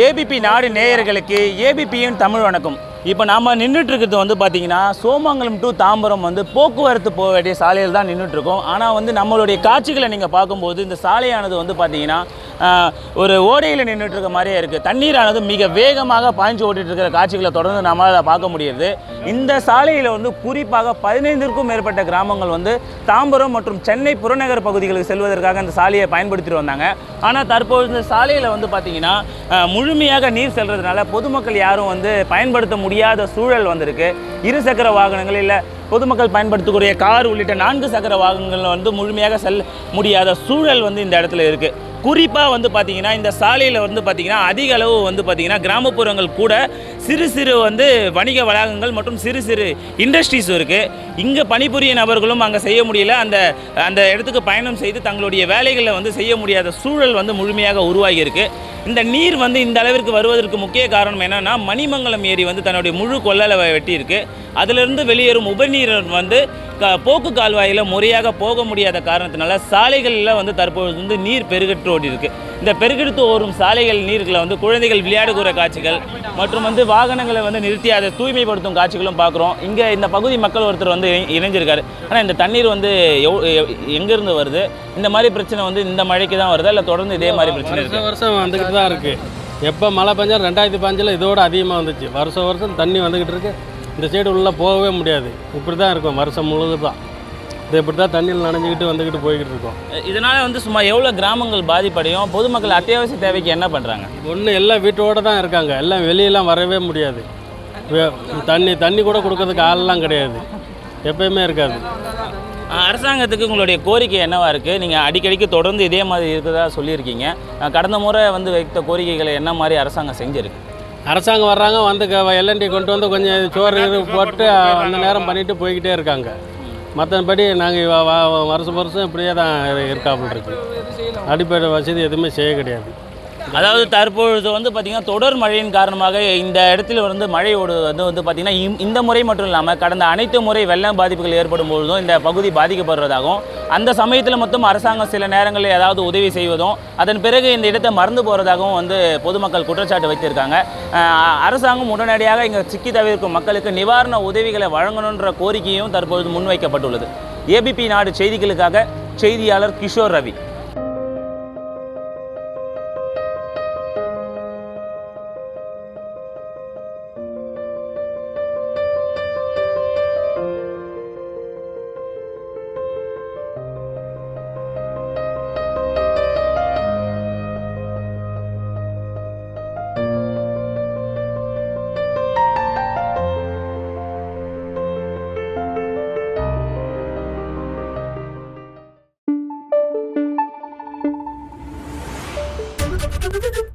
ABP நாடு நேயர்களுக்கு ஏபிபியின் தமிழ் வணக்கம். இப்போ நம்ம நின்றுட்டுருக்கிறது வந்து பார்த்திங்கன்னா சோமங்கலம் டு தாம்பரம் வந்து போக்குவரத்து போக வேண்டிய சாலையில் தான் நின்றுட்டுருக்கோம். ஆனால் வந்து நம்மளுடைய காட்சிகளை நீங்கள் பார்க்கும்போது இந்த சாலையானது வந்து பார்த்திங்கன்னா ஒரு ஓடையில் நின்றுட்டுருக்க மாதிரியே இருக்குது. தண்ணீரானது மிக வேகமாக பாய்ஞ்சு ஓட்டிகிட்டு இருக்கிற காட்சிகளை தொடர்ந்து நம்மளால் பார்க்க முடியுது. இந்த சாலையில் வந்து குறிப்பாக 15க்கும் மேற்பட்ட கிராமங்கள் வந்து தாம்பரம் மற்றும் சென்னை புறநகர் பகுதிகளுக்கு செல்வதற்காக இந்த சாலையை பயன்படுத்திட்டு வந்தாங்க. ஆனால் தற்போது இந்த சாலையில் வந்து பார்த்திங்கன்னா முழுமையாக நீர் செல்றதுனால பொதுமக்கள் யாரும் வந்து பயன்படுத்த முடியாத சூழல் வந்திருக்கு. இருசக்கர வாகனங்கள் இல்லை பொதுமக்கள் பயன்படுத்தக்கூடிய கார் உள்ளிட்ட 4 சக்கர வாகனங்கள் வந்து முழுமையாக செல்ல முடியாத சூழல் வந்து இந்த இடத்துல இருக்குது. குறிப்பாக வந்து பார்த்திங்கன்னா இந்த சாலையில் வந்து பார்த்திங்கன்னா அதிக அளவு வந்து பார்த்திங்கன்னா கிராமப்புறங்கள் கூட சிறு சிறு வந்து வணிக வளாகங்கள் மற்றும் சிறு சிறு இண்டஸ்ட்ரீஸ் இருக்குது. இங்கே பணிபுரிய நபர்களும் அங்கே செய்ய முடியல. அந்த இடத்துக்கு பயணம் செய்து தங்களுடைய வேலைகளை வந்து செய்ய முடியாத சூழல் வந்து முழுமையாக உருவாகி இருக்குது. இந்த நீர் வந்து இந்த அளவிற்கு வருவதற்கு முக்கிய காரணம் என்னென்னா மணிமங்கலம் ஏரி வந்து தன்னுடைய முழு கொள்ளளவை வெட்டியிருக்கு. அதிலிருந்து வெளியேறும் உபநீர் வந்து போக்கு கால்வாயில் முறையாக போக முடியாத காரணத்தினால சாலைகளில் வந்து தற்போது வந்து நீர் பெருகெட்டு ஓடி இருக்குது. இந்த பெருகெடுத்து ஓடும் சாலைகள் நீர்களை வந்து குழந்தைகள் விளையாடுகிற காட்சிகள் மற்றும் வந்து வாகனங்களை வந்து நிறுத்தி அதை தூய்மைப்படுத்தும் காட்சிகளும் பார்க்குறோம். இங்கே இந்த பகுதி மக்கள் ஒருத்தர் வந்து இணைஞ்சிருக்காரு. ஆனால் இந்த தண்ணீர் வந்து எங்கேருந்து வருது, இந்த மாதிரி பிரச்சனை வந்து இந்த மழைக்கு தான் வருதா இல்லை தொடர்ந்து இதே மாதிரி பிரச்சனை இருக்குது? வருஷம் வந்துக்கிட்டு தான் இருக்குது. எப்போ மழை பெஞ்சா 2005 இதோட அதிகமாக வந்துச்சு. வருஷம் தண்ணி வந்துக்கிட்டு இருக்குது. இந்த சைடு உள்ளே போகவே முடியாது. இப்படி தான் இருக்கும் வருஷம் முழுவதும் தான். இது இப்படி தான் தண்ணியில் நனைஞ்சிக்கிட்டு வந்துக்கிட்டு போய்கிட்டு இருக்கோம். இதனால் வந்து சும்மா எவ்வளோ கிராமங்கள் பாதிப்படையும்? பொதுமக்கள் அத்தியாவசிய தேவைக்கு என்ன பண்ணுறாங்க? ஒன்று எல்லாம் வீட்டோடு தான் இருக்காங்க. எல்லாம் வெளியெல்லாம் வரவே முடியாது. தண்ணி கூட கொடுக்கறதுக்கு ஆளெல்லாம் கிடையாது. எப்பயுமே இருக்காது. அரசாங்கத்துக்கு உங்களுடைய கோரிக்கை என்னவா இருக்குது? நீங்கள் அடிக்கடிக்கு தொடர்ந்து இதே மாதிரி இருக்கிறதா சொல்லியிருக்கீங்க. கடந்த முறை வந்து வைத்த கோரிக்கைகளை என்ன மாதிரி அரசாங்கம் செஞ்சுருக்கு? அரசாங்கம் வர்றாங்க, வந்து எல்என்டி கொண்டு வந்து கொஞ்சம் சோறு போட்டு அந்த நேரம் பண்ணிவிட்டு போய்கிட்டே இருக்காங்க. மற்றபடி நாங்கள் வருஷம் இப்படியே தான் இருக்காப்புல இருக்குது. அடிப்படை வசதி எதுவுமே செய்ய கிடையாது. அதாவது தற்பொழுது வந்து பார்த்திங்கன்னா தொடர் மழையின் காரணமாக இந்த இடத்துல வந்து மழையோடு வந்து பார்த்திங்கன்னா இந்த முறை மட்டும் இல்லாமல் கடந்த அனைத்து முறை வெள்ள பாதிப்புகள் ஏற்படும் பொழுதும் இந்த பகுதி பாதிக்கப்படுறதாகவும், அந்த சமயத்தில் மட்டும் அரசாங்கம் சில நேரங்களில் ஏதாவது உதவி செய்வதும் அதன் பிறகு இந்த இடத்தை மறந்து போகிறதாகவும் வந்து பொதுமக்கள் குற்றச்சாட்டு வைத்திருக்காங்க. அரசாங்கம் உடனடியாக இங்கே சிக்கி தவிர்க்கும் மக்களுக்கு நிவாரண உதவிகளை வழங்கணுன்ற கோரிக்கையும் தற்பொழுது முன்வைக்கப்பட்டுள்ளது. ஏபிபி நாடு செய்திகளுக்காக செய்தியாளர் கிஷோர் ரவி. Thank you.